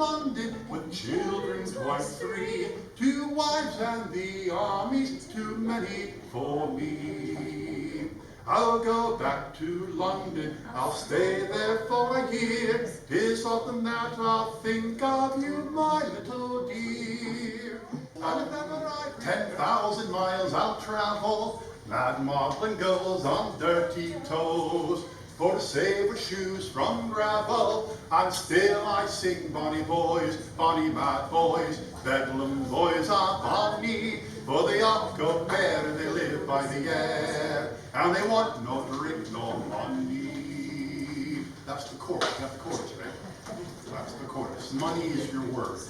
London with children twice three, 2 wives and the army's too many for me. I'll go back to London, I'll stay there for a year. 'Tis often that I'll think of you, my little dear. And if ever I 10,000 miles I'll travel, mad maudlin goes on dirty toes. For to save her shoes from gravel, and still I sing bonny boys, bonny mad boys, bedlam boys are bonny, for they oft go bare and they live by the air, and they want no drink nor money. That's the chorus, that's the chorus, right? That's the chorus. Money is your word.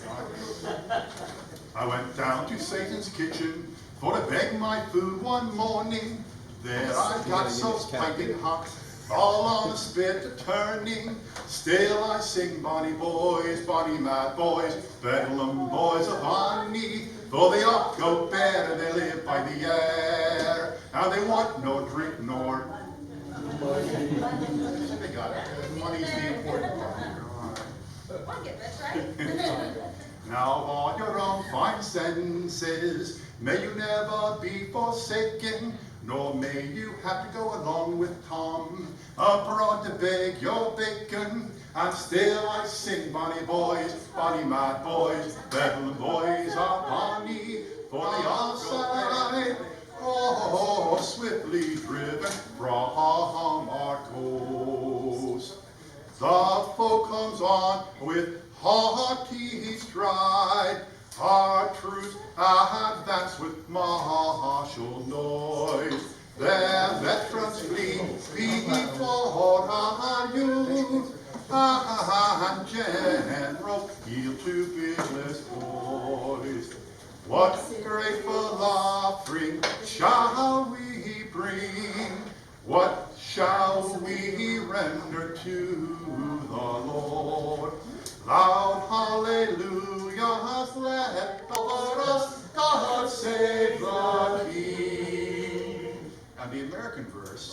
I went down to Satan's kitchen for to beg my food one morning. There I got so piping hot, all on the spit a-turning. Still I sing bonny boys, bonny mad boys, bedlam boys are bonny, for they oft go bare and they live by the air, and they want no drink nor money. They got it. Money's the important part. I get that's right. Now on your own fine senses, may you never be forsaken, nor may you have to go along with Tom abroad to beg your bacon. And still I sing bonny boys, bonny mad boys, bedlam boys are bonny, for they all side, oh, swiftly driven from our coast. The foe comes on with haughty stride, our troops advance with martial noise. Their veterans flee before our youth, and generals yield to fearless boys. What grateful offering shall we bring? What shall we render to the Lord? Loud hallelujahs let over us, God save the King. And the American verse,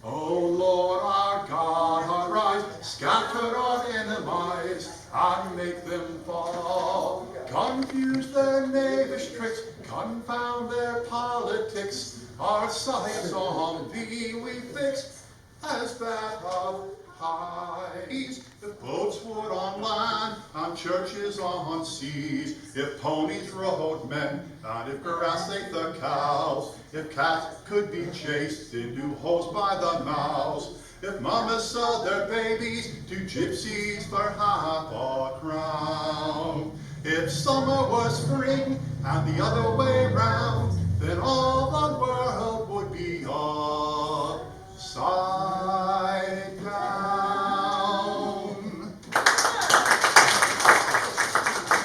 O Lord our God, arise, scatter our enemies, and make them fall. Confuse their knavish tricks, confound their politics, our sights on thee we fix, as that of highs. If boats would on land, and churches on seas, if ponies rode men, and if grass ate the cows, if cats could be chased into holes by the mouths, if mamas sold their babies to gypsies for half a crown, if summer was spring and the other way round, then all the world would be upside down.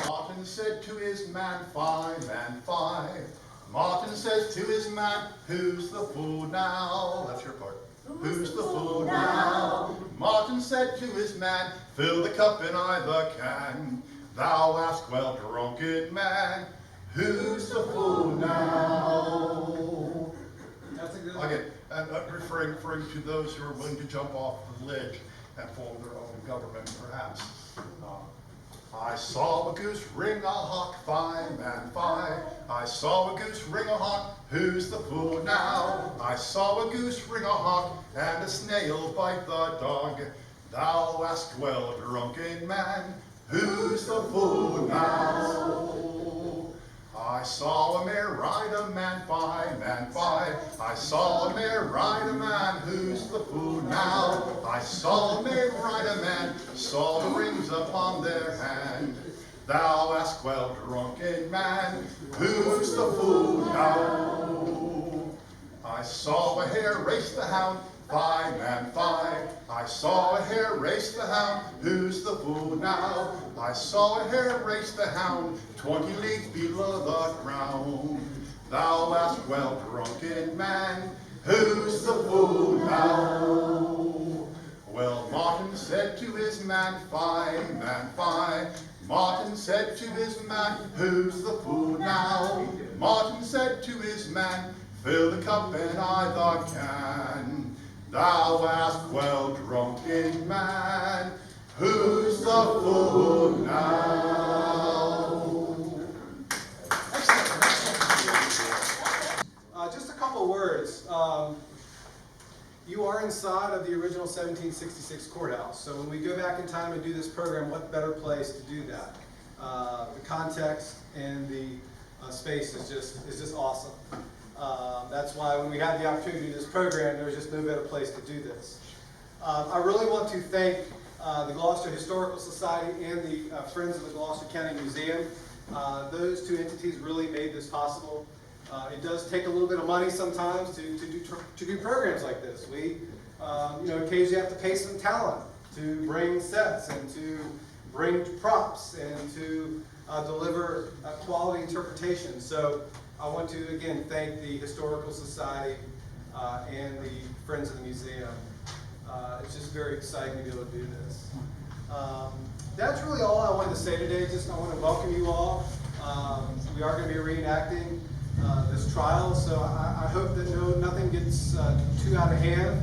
Martin said to his man, "Fine, man, fine." Martin says to his man, "Who's the fool now?" That's your part. Who's the fool now? Martin said to his man, "Fill the cup and I the can." Thou ask, well, drunken man, who's the fool now? That's a good one. Okay, and referring to those who are willing to jump off the ledge and form their own government, perhaps. I saw a goose ring a hawk, fine man, fine. I saw a goose ring a hawk, who's the fool now? I saw a goose ring a hawk, and a snail bite the dog. Thou ask, well, drunken man, who's the fool now? I saw a mare ride a man, fine man, fine. I saw a mare ride a man, who's the fool now? I saw a mare ride a man, saw the rings upon their hand. Thou ask, well, drunken man, who's the fool now? I saw a hare race the hound, fine man, fine. I saw a hare race the hound, who's the fool now? I saw a hare race the hound, 20 leagues below the ground. Thou ask, well, drunken man, who's the fool now? Well, Martin said to his man, fine man, fine. Martin said to his man, who's the fool now? Martin said to his man, fill the cup and I the can. Thou ask, well, drunken man, who's the wonderful now. Just a couple words. You are inside of the original 1766 courthouse. So when we go back in time and do this program, what better place to do that? The context and the space is just awesome. That's why when we had the opportunity to do this program, there was just no better place to do this. I really want to thank the Gloucester Historical Society and the Friends of the Gloucester County Museum. Those two entities really made this possible. It does take a little bit of money sometimes to do programs like this. We, occasionally have to pay some talent to bring sets and to bring props and to deliver quality interpretation. So I want to again thank the Historical Society and the Friends of the Museum. It's just very exciting to be able to do this. That's really all I wanted to say today. I want to welcome you all. We are going to be reenacting this trial, so I hope that nothing gets too out of hand.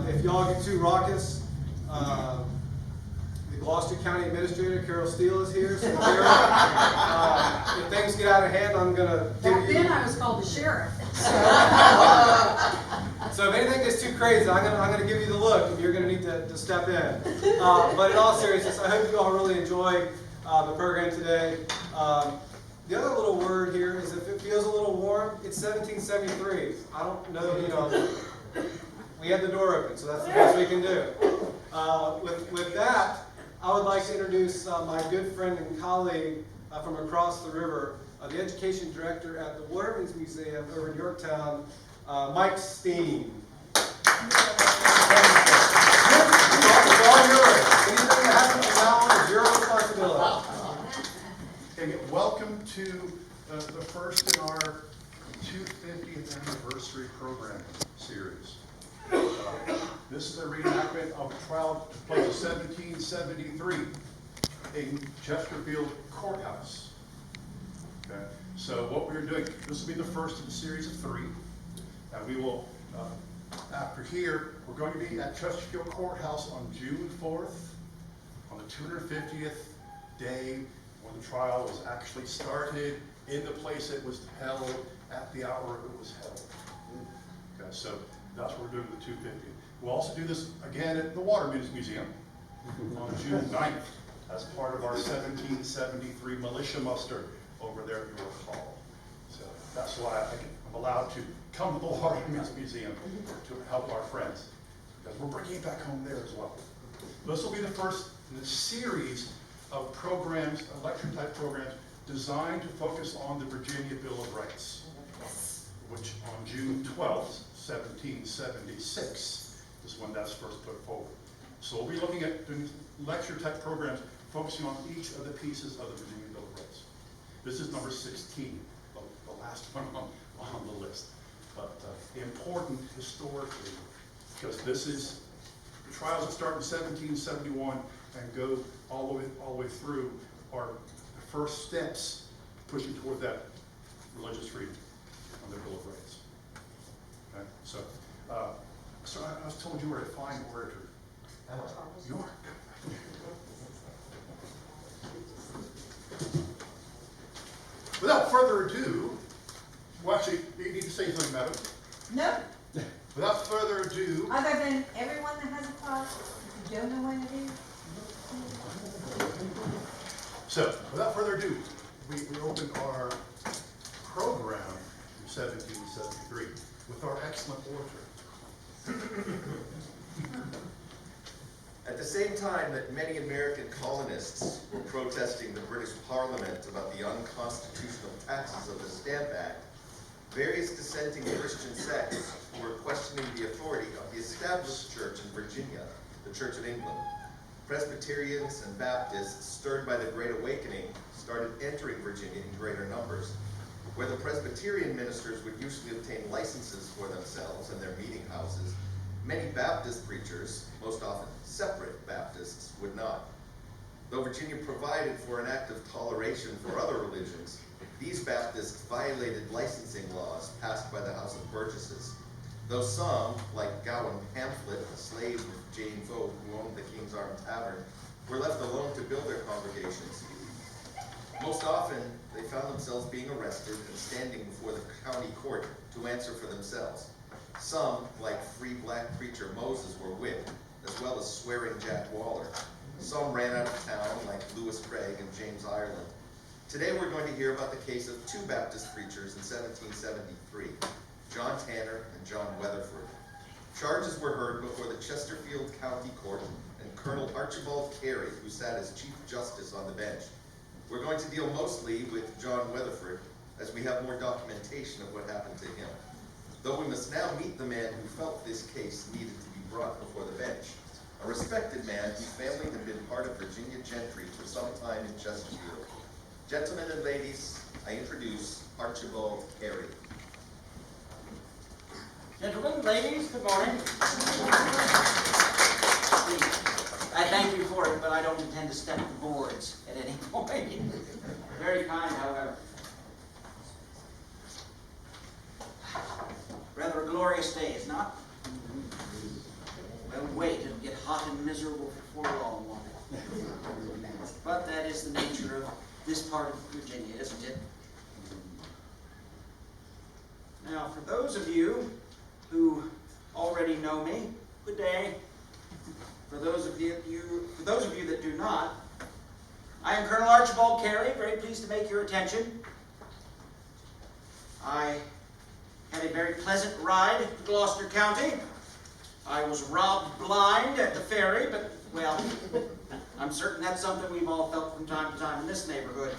If y'all get too raucous, the Gloucester County Administrator, Carol Steele, is here. So Carol, if things get out of hand, I'm going to give you... Back then I was called the sheriff. So if anything gets too crazy, I'm going to give you the look, and you're going to need to step in. But in all seriousness, I hope you all really enjoy the program today. The other little word here is if it feels a little warm, it's 1773. I don't know, we had the door open, so that's the best we can do. With that, I would like to introduce my good friend and colleague from across the river, the Education Director at the Watermen Museum over in Yorktown, Mike Steen. It's all yours. Anything that happens from now on is your responsibility. And welcome to the first in our 250th anniversary program series. This is a reenactment of a trial that took place in 1773 in Chesterfield Court House. Okay. So what we're doing, this will be the first in a series of 3. And we will, after here, we're going to be at Chesterfield Court House on June 4th, on the 250th day when the trial was actually started, in the place it was held, at the hour it was held. Okay, so that's what we're doing with the 250th. We'll also do this again at the Watermen Museum on June 9th as part of our 1773 militia muster over there at York Hall. So that's why I'm allowed to come to the Watermen Museum to help our friends, because we're bringing it back home there as well. This will be the first in a series of programs, lecture-type programs, designed to focus on the Virginia Bill of Rights, which on June 12th, 1776, is when that's first put forward. So we'll be looking at doing lecture-type programs focusing on each of the pieces of the Virginia Bill of Rights. This is number 16, the last one on the list. But important historically, because this is, the trials that start in 1771 and go all the way through are the first steps pushing toward that religious freedom on the Bill of Rights. Okay, so I was told you were a fine orator. York. Without further ado, well, actually, you need to say something about it. No, Without further ado, other than everyone that has a problem, if you don't know what it is. so without further ado, we open our program in 1773 with our excellent orator. At the same time that many American colonists were protesting the British Parliament about the unconstitutional taxes of the Stamp Act, various dissenting Christian sects were questioning the authority of the established church in Virginia, the Church of England. Presbyterians and Baptists, stirred by the Great Awakening, started entering Virginia in greater numbers. Where the Presbyterian ministers would usually obtain licenses for themselves and their meeting houses, many Baptist preachers, most often separate Baptists, would not. Though Virginia provided for an act of toleration for other religions, these Baptists violated licensing laws passed by the House of Burgesses. Though some, like Gowan Pamphlet, a slave of James O, who owned the King's Arms Tavern, were left alone obligations. Most often, they found themselves being arrested and standing before the county court to answer for themselves. Some, like free black preacher Moses, were whipped, as well as swearing Jack Waller. Some ran out of town, like Lewis Craig and James Ireland. Today we're going to hear about the case of two Baptist preachers in 1773, John Tanner and John Weatherford. Charges were heard before the Chesterfield County Court and Colonel Archibald Carey, who sat as Chief Justice on the bench. We're going to deal mostly with John Weatherford, as we have more documentation of what happened to him. Though we must now meet the man who felt this case needed to be brought before the bench. A respected man whose family had been part of Virginia gentry for some time in Chesterfield. Gentlemen and ladies, I introduce Archibald Carey. Gentlemen, ladies, good morning. I thank you for it, but I don't intend to step the boards at any point. Very kind, however. Rather a glorious day, is not? Well, wait, it'll get hot and miserable before long, won't it? But that is the nature of this part of Virginia, isn't it? Now, for those of you who already know me, good day. For those of you that do not, I am Colonel Archibald Carey, very pleased to make your attention. I had a very pleasant ride to Gloucester County. I was robbed blind at the ferry, but, well, I'm certain that's something we've all felt from time to time in this neighborhood.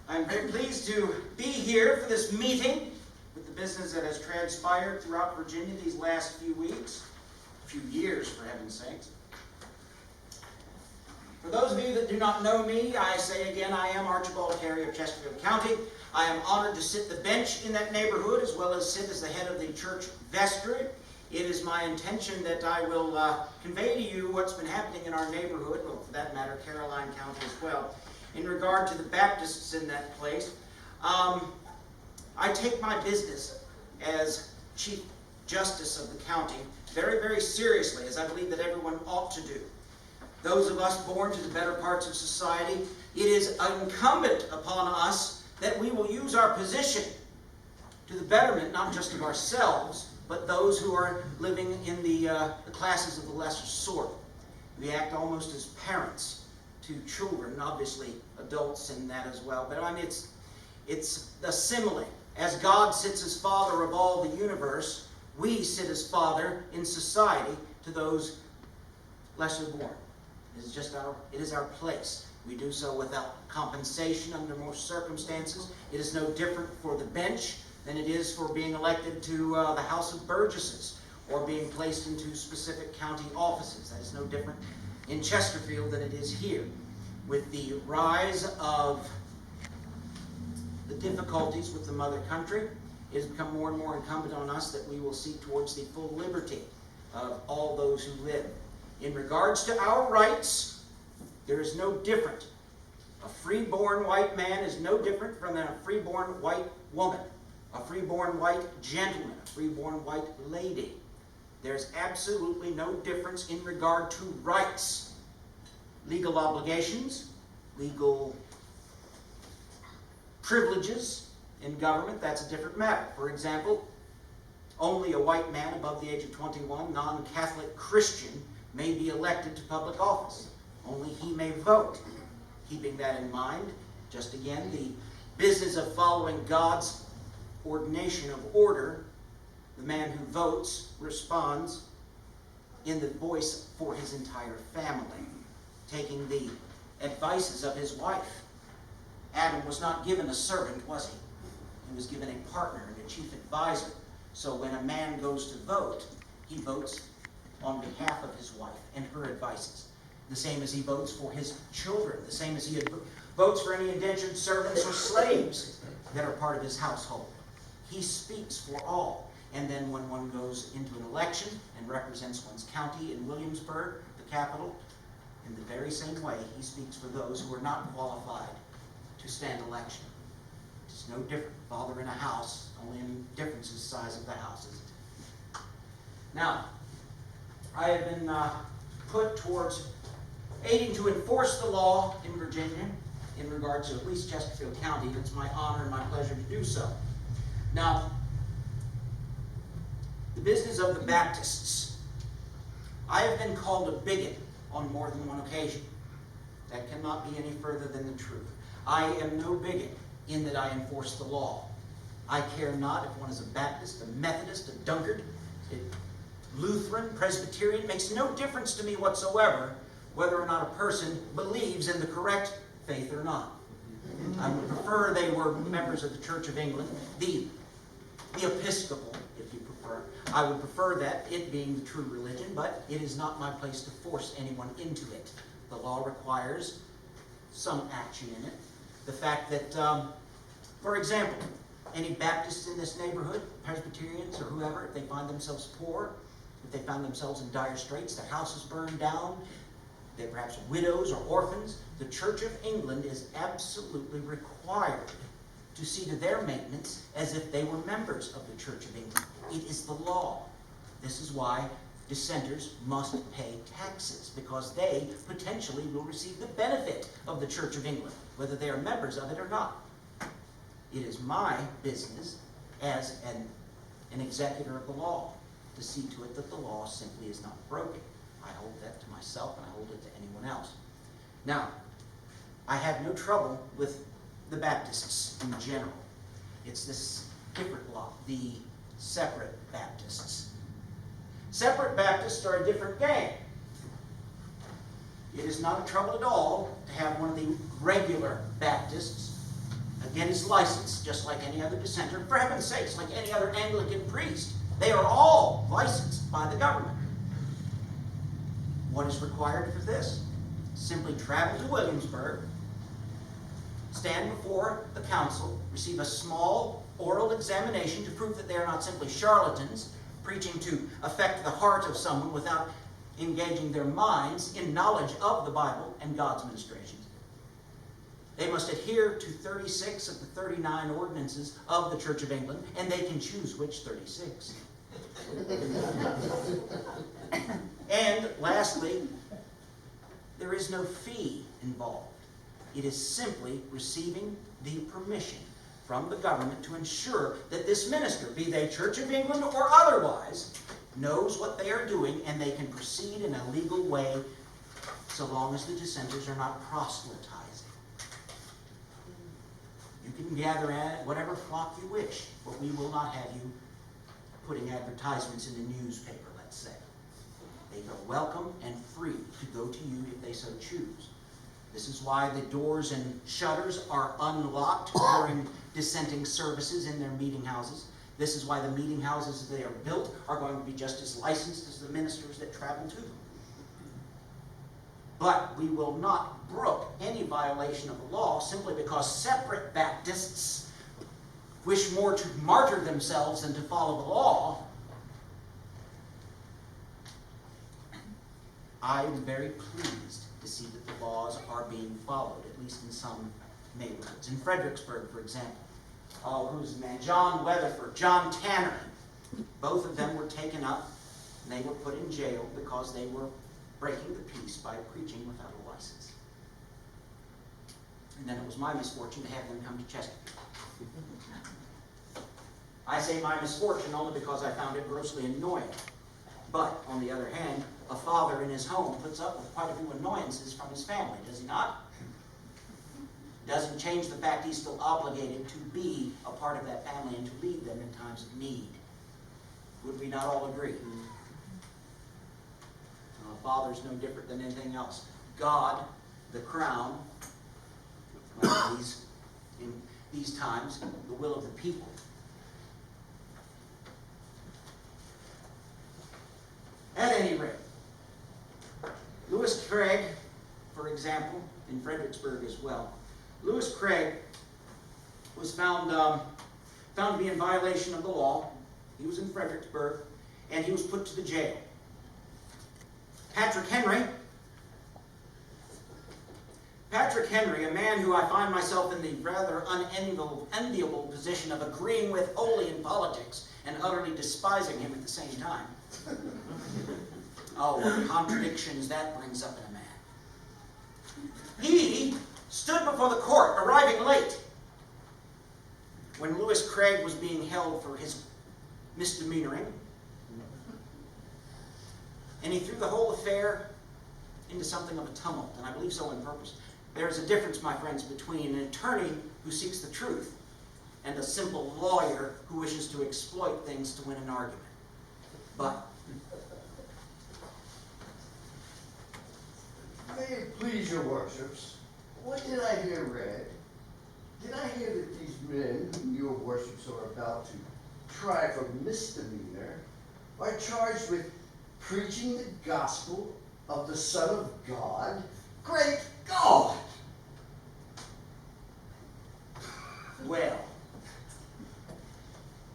I'm very pleased to be here for this meeting with the business that has transpired throughout Virginia these last few weeks, a few years, for heaven's sakes. For those of you that do not know me, I say again, I am Archibald Carey of Chesterfield County. I am honored to sit the bench in that neighborhood, as well as sit as the head of the church vestry. It is my intention that I will convey to you what's been happening in our neighborhood, well, for that matter, Caroline County as well. In regard to the Baptists in that place, I take my business as Chief Justice of the county very, very seriously, as I believe that everyone ought to do. Those of us born to the better parts of society, it is incumbent upon us that we will use our position to the betterment not just of ourselves, but those who are living in the classes of the lesser sort. We act almost as parents to children, obviously adults in that as well. But I mean, it's a simile. As God sits as Father of all the universe, we sit as Father in society to those lesser born. It is our place. We do so without compensation under most circumstances. It is no different for the bench than it is for being elected to the House of Burgesses or being placed into specific county offices. That is no different in Chesterfield than it is here. With the rise of the difficulties with the mother country, it has become more and more incumbent on us that we will seek towards the full liberty of all those who live. In regards to our rights, there is no different. A free-born white man is no different from a free-born white woman, a free-born white gentleman, a free-born white lady. There's absolutely no difference in regard to rights. Legal obligations, legal privileges in government, that's a different matter. For example, only a white man above the age of 21, non-Catholic Christian, may be elected to public office. Only he may vote. Keeping that in mind, just again, the business of following God's ordination of order, the man who votes responds in the voice for his entire family, taking the advices of his wife. Adam was not given a servant, was he? He was given a partner and a chief advisor. So when a man goes to vote, he votes on behalf of his wife and her advices. The same as he votes for his children, the same as he votes for any indentured servants or slaves that are part of his household. He speaks for all. And then when one goes into an election and represents one's county in Williamsburg, the capital, in the very same way, he speaks for those who are not qualified to stand election. It's no different. Father in a house, only in difference is the size of the house, isn't it? Now, I have been put towards aiding to enforce the law in Virginia in regards to at least Chesterfield County. It's my honor and my pleasure to do so. Now, the business of the Baptists. I have been called a bigot on more than one occasion. That cannot be any further than the truth. I am no bigot in that I enforce the law. I care not if one is a Baptist, a Methodist, a Dunkard, a Lutheran, Presbyterian. It makes no difference to me whatsoever whether or not a person believes in the correct faith or not. I would prefer they were members of the Church of England, the Episcopal, if you prefer. I would prefer that, it being the true religion, but it is not my place to force anyone into it. The law requires some action in it. The fact that, for example, any Baptists in this neighborhood, Presbyterians or whoever, if they find themselves poor, if they found themselves in dire straits, their house is burned down, they're perhaps widows or orphans, the Church of England is absolutely required to see to their maintenance as if they were members of the Church of England. It is the law. This is why dissenters must pay taxes, because they potentially will receive the benefit of the Church of England, whether they are members of it or not. It is my business as an executor of the law to see to it that the law simply is not broken. I hold that to myself and I hold it to anyone else. Now, I have no trouble with the Baptists in general. It's this different lot, the separate Baptists. Separate Baptists are a different game. It is not a trouble at all to have one of the regular Baptists get his license, just like any other dissenter. For heaven's sakes, like any other Anglican priest. They are all licensed by the government. What is required for this? Simply travel to Williamsburg, stand before the council, receive a small oral examination to prove that they are not simply charlatans, preaching to affect the heart of someone without engaging their minds in knowledge of the Bible and God's ministrations. They must adhere to 36 of the 39 ordinances of the Church of England, and they can choose which 36. And lastly, there is no fee involved. It is simply receiving the permission from the government to ensure that this minister, be they Church of England or otherwise, knows what they are doing and they can proceed in a legal way so long as the dissenters are not proselytizing. You can gather at whatever flock you wish, but we will not have you putting advertisements in the newspaper, let's say. They are welcome and free to go to you if they so choose. This is why the doors and shutters are unlocked during dissenting services in their meeting houses. This is why the meeting houses as they are built are going to be just as licensed as the ministers that travel to them. But we will not brook any violation of the law simply because separate Baptists wish more to martyr themselves than to follow the law. I am very pleased to see that the laws are being followed, at least in some neighborhoods. In Fredericksburg, for example, who's the man? John Weatherford, John Tanner. Both of them were taken up and they were put in jail because they were breaking the peace by preaching without a license. And then it was my misfortune to have them come to Chesterfield. I say my misfortune only because I found it grossly annoying. But, on the other hand, a father in his home puts up with quite a few annoyances from his family, does he not? Doesn't change the fact he's still obligated to be a part of that family and to lead them in times of need. Would we not all agree? A father's no different than anything else. God, the crown, in these times, the will of the people. At any rate, Lewis Craig, for example, in Fredericksburg as well. Lewis Craig was found to be in violation of the law. He was in Fredericksburg, and he was put to the jail. Patrick Henry, a man who I find myself in the rather unenviable position of agreeing with wholly in politics and utterly despising him at the same time. Oh, what contradictions that brings up in a man. He stood before the court, arriving late, when Lewis Craig was being held for his misdemeanoring. And he threw the whole affair into something of a tumult, and I believe so on purpose. There's a difference, my friends, between an attorney who seeks the truth and a simple lawyer who wishes to exploit things to win an argument. But May it please your worships, what did I hear read? Did I hear that these men whom your worships are about to try for misdemeanor are charged with preaching the gospel of the Son of God? Great God! well,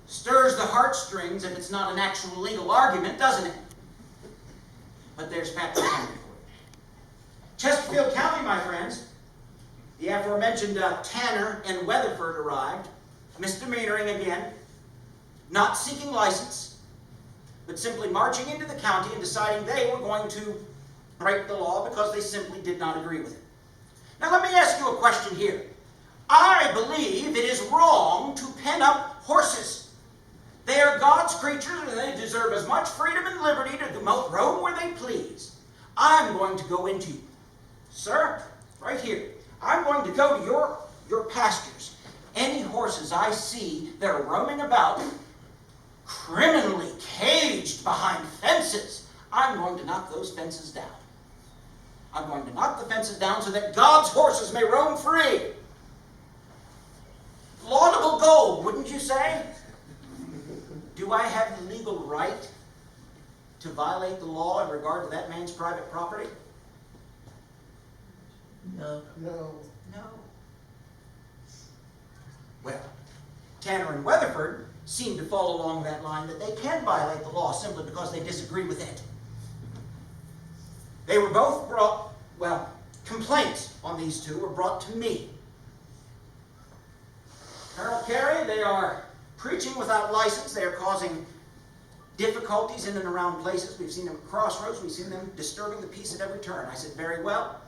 stirs the heartstrings if it's not an actual legal argument, doesn't it? But there's Patrick Henry for you. Chesterfield County, my friends, the aforementioned Tanner and Weatherford arrived, misdemeanoring again, not seeking license, but simply marching into the county and deciding they were going to break the law because they simply did not agree with it. Now let me ask you a question here. I believe it is wrong to pen up horses. They are God's creatures and they deserve as much freedom and liberty to roam where they please. I'm going to go into, sir, right here, I'm going to go to your pastures. Any horses I see that are roaming about, criminally caged behind fences, I'm going to knock those fences down. I'm going to knock the fences down so that God's horses may roam free. Laudable goal, wouldn't you say? Do I have the legal right to violate the law in regard to that man's private property? No. No. Well, Tanner and Weatherford seem to fall along that line that they can violate the law simply because they disagree with it. They were both brought, complaints on these two were brought to me. Colonel Carey, they are preaching without license. They are causing difficulties in and around places. We've seen them at crossroads. We've seen them disturbing the peace at every turn. I said, very well.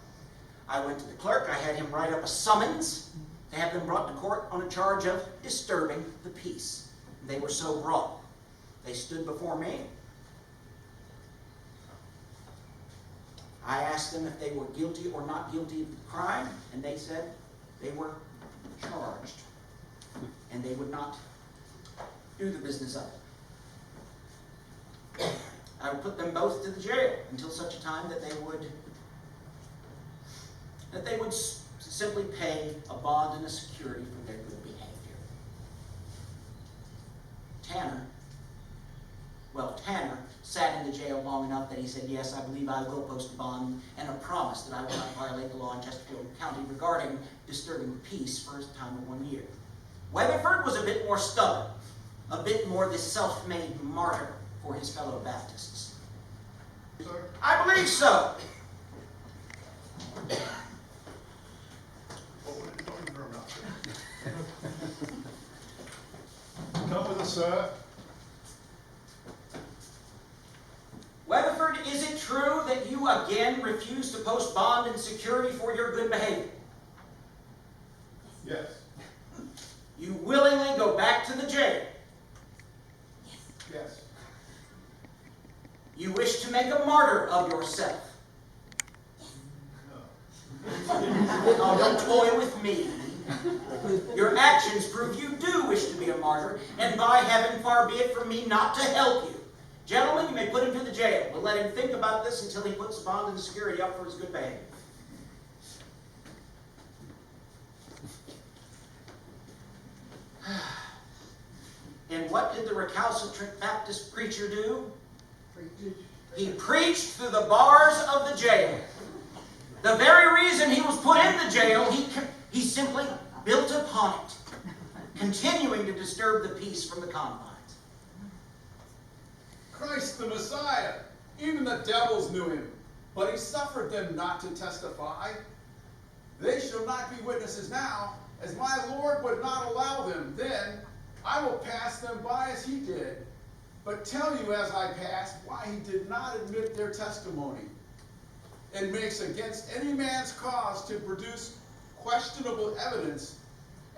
I went to the clerk. I had him write up a summons to have them brought to court on a charge of disturbing the peace. They were so brought. They stood before me. I asked them if they were guilty or not guilty of the crime, and they said they were charged. And they would not do the business of it. I would put them both to the jail until such a time that they would simply pay a bond and a security for their good behavior. Tanner sat in the jail long enough that he said, yes, I believe I will post a bond and a promise that I will not violate the law in Chesterfield County regarding disturbing the peace for a time of 1 year. Weatherford was a bit more stubborn, a bit more the self-made martyr for his fellow Baptists. Sir? I believe so. Come with us, sir. Weatherford, is it true that you again refuse to post bond and security for your good behavior? Yes. You willingly go back to the jail. Yes. You wish to make a martyr of yourself. Oh, don't toy with me. Your actions prove you do wish to be a martyr, and by heaven, far be it from me not to help you. Gentlemen, you may put him to the jail, but let him think about this until he puts bond and security up for his good behavior. And what did the recalcitrant Baptist preacher do? He preached through the bars of the jail. The very reason he was put in the jail, he simply built upon it, continuing to disturb the peace from the confines. Christ the Messiah, even the devils knew him, but he suffered them not to testify. They shall not be witnesses now, as my Lord would not allow them. Then I will pass them by as he did, but tell you as I pass why he did not admit their testimony. it makes against any man's cause to produce questionable evidence,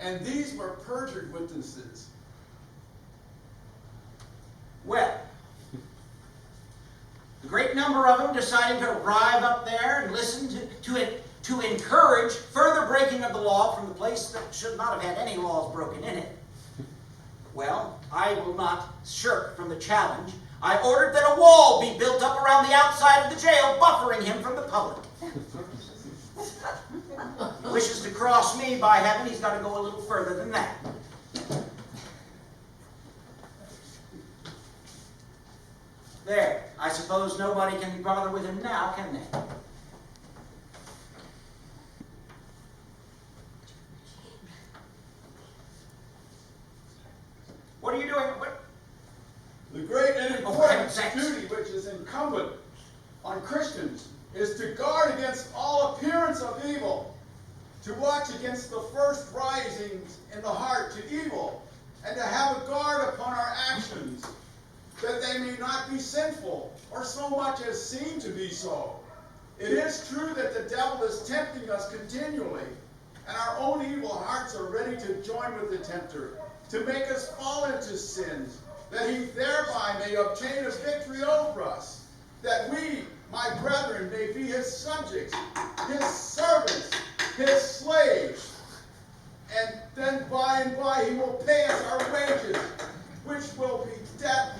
and these were perjured witnesses. Well, the great number of them deciding to arrive up there and listen to encourage further breaking of the law from the place that should not have had any laws broken in it. Well, I will not shirk from the challenge. I ordered that a wall be built up around the outside of the jail, buffering him from the public. He wishes to cross me, by heaven, he's got to go a little further than that. There. I suppose nobody can bother with him now, can they? What are you doing? What? The great and Oh, important thanks. duty which is incumbent on Christians is to guard against all appearance of evil, to watch against the first risings in the heart to evil, and to have a guard upon our actions, that they may not be sinful, or so much as seem to be so. It is true that the devil is tempting us continually, and our own evil hearts are ready to join with the tempter, to make us fall into sins, that he thereby may obtain a victory over us, that we, my brethren, may be his subjects, his servants, his slaves, and then by and by he will pay us our wages, which will be death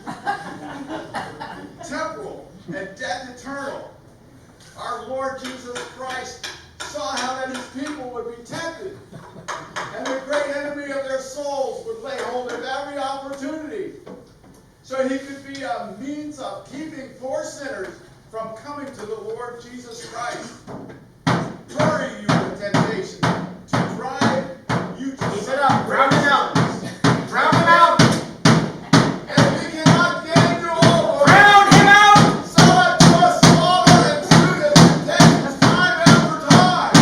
temporal and death eternal. Our Lord Jesus Christ saw how that his people would be tempted, and the great enemy of their souls would lay hold of every opportunity, so he could be a means of keeping poor sinners from coming to the Lord Jesus Christ. Hurry you with temptation to drive you to Keep it up. Drown him out. Drown him out. And we cannot gain you over. Drown him out. So that to us slaughter and shoot us time after time.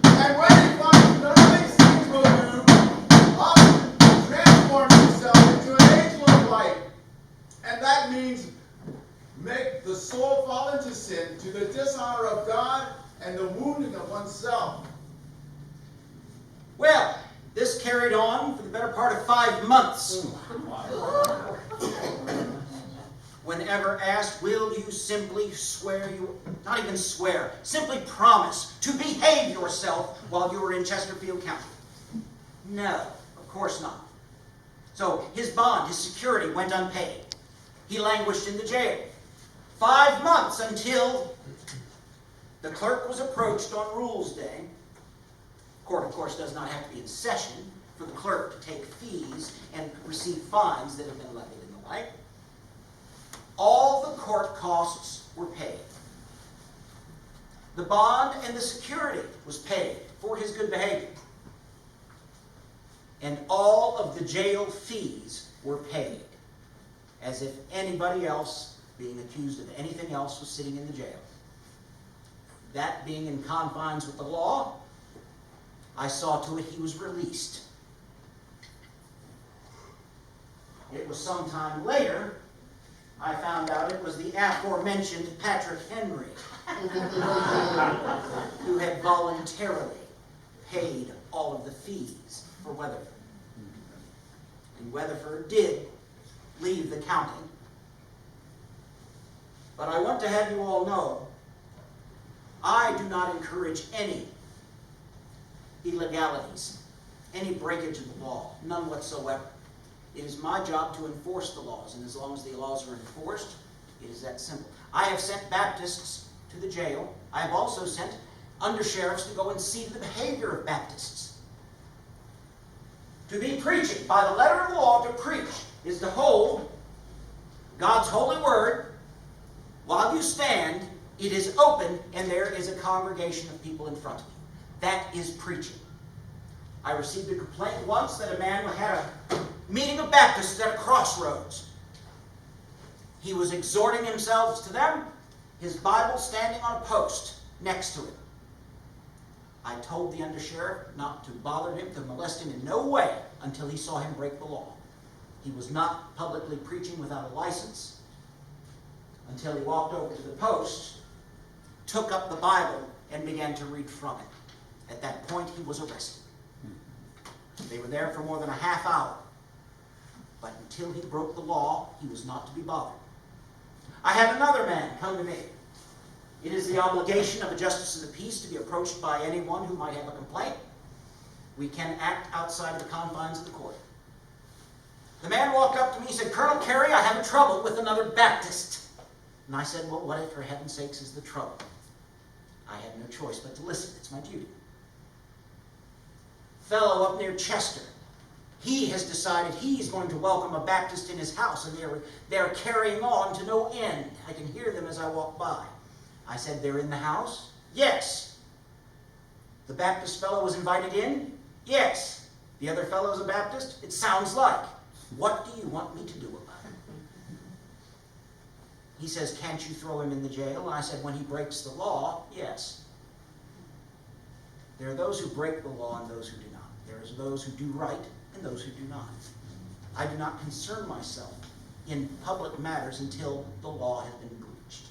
And when he finds none of these things will do, often transform himself into an angel of light. And that means make the soul fall into sin, to the dishonor of God and the wounding of oneself. Well, this carried on for the better part of 5 months. Whenever asked, will you simply swear not even swear, simply promise to behave yourself while you were in Chesterfield County? No, of course not. So his bond, his security went unpaid. He languished in the jail. 5 months until the clerk was approached on Rules Day. Court, of course, does not have to be in session for the clerk to take fees and receive fines that have been levied and the like. All the court costs were paid. The bond and the security was paid for his good behavior. And all of the jail fees were paid, as if anybody else being accused of anything else was sitting in the jail. That being in confines with the law, I saw to it he was released. It was some time later I found out it was the aforementioned Patrick Henry who had voluntarily paid all of the fees for Weatherford. And Weatherford did leave the county. But I want to have you all know, I do not encourage any illegalities, any breakage of the law, none whatsoever. It is my job to enforce the laws, and as long as the laws are enforced, it is that simple. I have sent Baptists to the jail. I have also sent undersheriffs to go and see to the behavior of Baptists. To be preaching, by the letter of the law, to preach is to hold God's holy word. While you stand, it is open, and there is a congregation of people in front of you. That is preaching. I received a complaint once that a man had a meeting of Baptists at a crossroads. He was exhorting himself to them, his Bible standing on a post next to him. I told the undersheriff not to bother him, to molest him in no way until he saw him break the law. He was not publicly preaching without a license until he walked over to the post took up the Bible and began to read from it. At that point, he was arrested. They were there for more than a half hour. But until he broke the law, he was not to be bothered. I had another man come to me. It is the obligation of a justice of the peace to be approached by anyone who might have a complaint. We can act outside of the confines of the court. The man walked up to me and said, "Colonel Carey, I have trouble with another Baptist." And I said, "Well, what, for heaven's sakes, is the trouble?" I had no choice but to listen. It's my duty. Fellow up near Chester, he has decided he's going to welcome a Baptist in his house, and they're carrying on to no end. I can hear them as I walk by. I said, "They're in the house?" "Yes." "The Baptist fellow was invited in?" "Yes." "The other fellow's a Baptist?" "It sounds like." "What do you want me to do about it?" He says, "Can't you throw him in the jail?" And I said, "When he breaks the law, yes." There are those who break the law and those who do not. There are those who do right and those who do not. I do not concern myself in public matters until the law has been breached.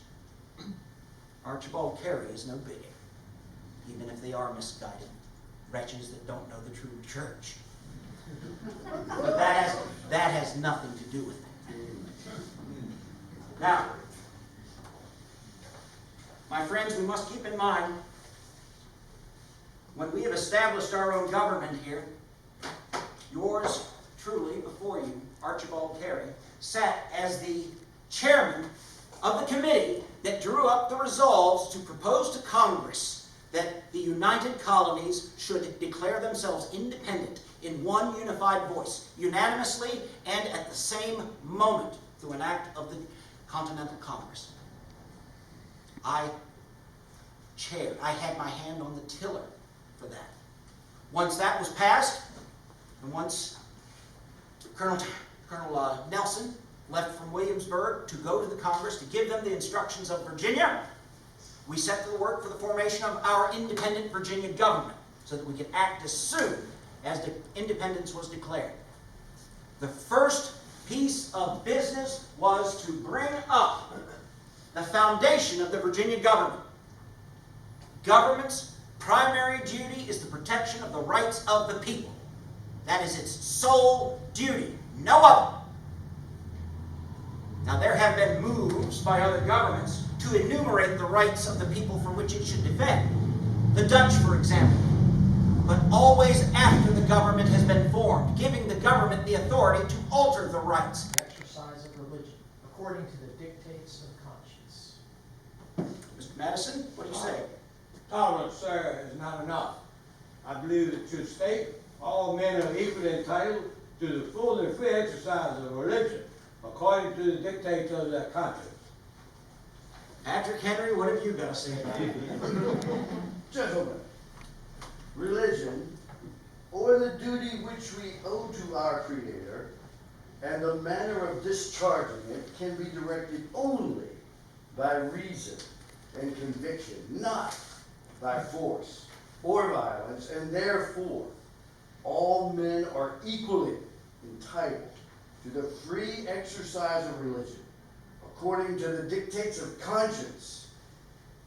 Archibald Carey is no bigot, even if they are misguided wretches that don't know the true church. But that has nothing to do with it. Now, my friends, we must keep in mind, when we have established our own government here, yours truly, before you, Archibald Carey, sat as the chairman of the committee that drew up the resolves to propose to Congress that the United Colonies should declare themselves independent in one unified voice, unanimously and at the same moment, through an act of the Continental Congress. I had my hand on the tiller for that. Once that was passed, and once Colonel Nelson left from Williamsburg to go to the Congress to give them the instructions of Virginia, we set to work for the formation of our independent Virginia government so that we could act as soon as the independence was declared. The first piece of business was to bring up the foundation of the Virginia government. Government's primary duty is the protection of the rights of the people. That is its sole duty, no other. Now, there have been moves by other governments to enumerate the rights of the people for which it should defend. The Dutch, for example. But always after the government has been formed, giving the government the authority to alter the rights. Exercise of religion, according to the dictates of conscience. Mr. Madison, what do you say? Tolerance, sir, is not enough. I believe it should state all men are equally entitled to the full and free exercise of religion, according to the dictates of their conscience. Patrick Henry, what have you got to say about it? Gentlemen, religion, or the duty which we owe to our Creator, and the manner of discharging it can be directed only by reason and conviction, not by force or violence, and therefore all men are equally entitled to the free exercise of religion, according to the dictates of conscience,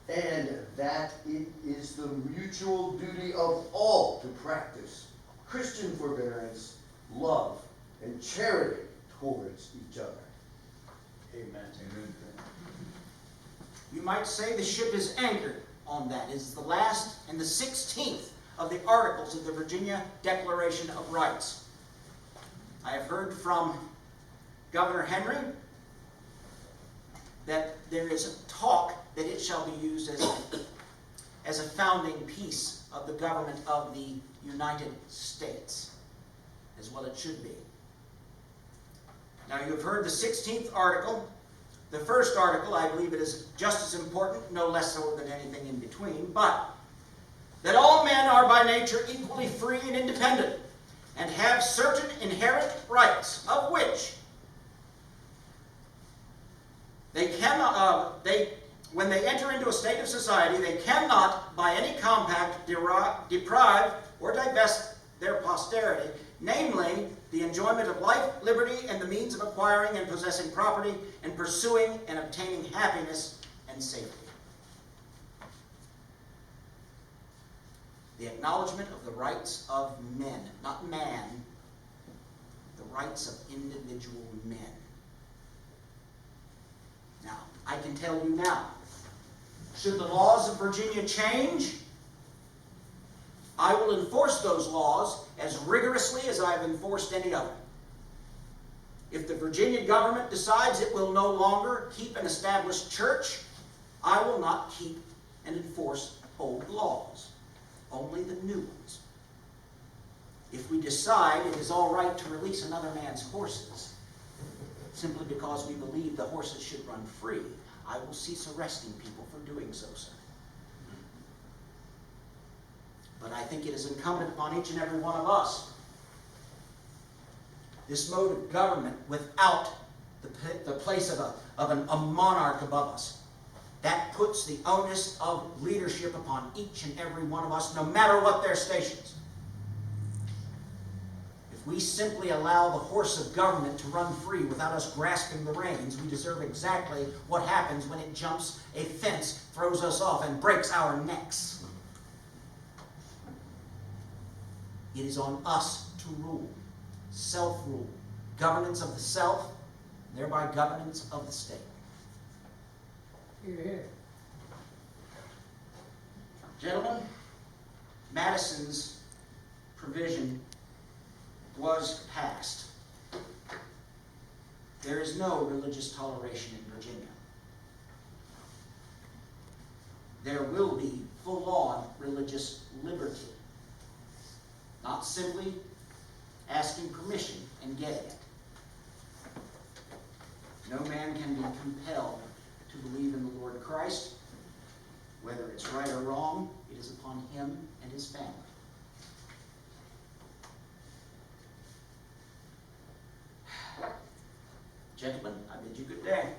and that it is the mutual duty of all to practice Christian forbearance, love, and charity towards each other. Amen. Amen. You might say the ship is anchored on that. It is the last and the 16th of the articles of the Virginia Declaration of Rights. I have heard from Governor Henry that there is talk that it shall be used as a founding piece of the government of the United States, is what it should be. Now, you have heard the 16th article. The first article, I believe it is just as important, no less so than anything in between, but that all men are by nature equally free and independent, and have certain inherent rights, of which when they enter into a state of society, they cannot, by any compact, deprive or divest their posterity, namely, the enjoyment of life, liberty, and the means of acquiring and possessing property, and pursuing and obtaining happiness and safety. the acknowledgement of the rights of men, not man, the rights of individual men. Now, I can tell you now, should the laws of Virginia change, I will enforce those laws as rigorously as I have enforced any other. If the Virginia government decides it will no longer keep an established church, I will not keep and enforce old laws, only the new ones. If we decide it is all right to release another man's horses, simply because we believe the horses should run free, I will cease arresting people for doing so, sir. But I think it is incumbent upon each and every one of us, this mode of government without the place of a monarch above us, that puts the onus of leadership upon each and every one of us, no matter what their stations. If we simply allow the horse of government to run free without us grasping the reins, we deserve exactly what happens when it jumps a fence, throws us off, and breaks our necks. It is on us to rule, self-rule, governance of the self, and thereby governance of the state. Here, here. Gentlemen, Madison's provision was passed. There is no religious toleration in Virginia. There will be full-on religious liberty, not simply asking permission and getting it. No man can be compelled to believe in the Lord Christ. Whether it's right or wrong, it is upon him and his family. Gentlemen, I bid you good day.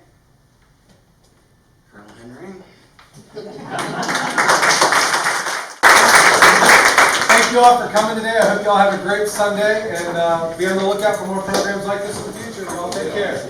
Colonel Henry. Thank you all for coming today. I hope you all have a great Sunday, and be on the lookout for more programs like this in the future. Y'all take care.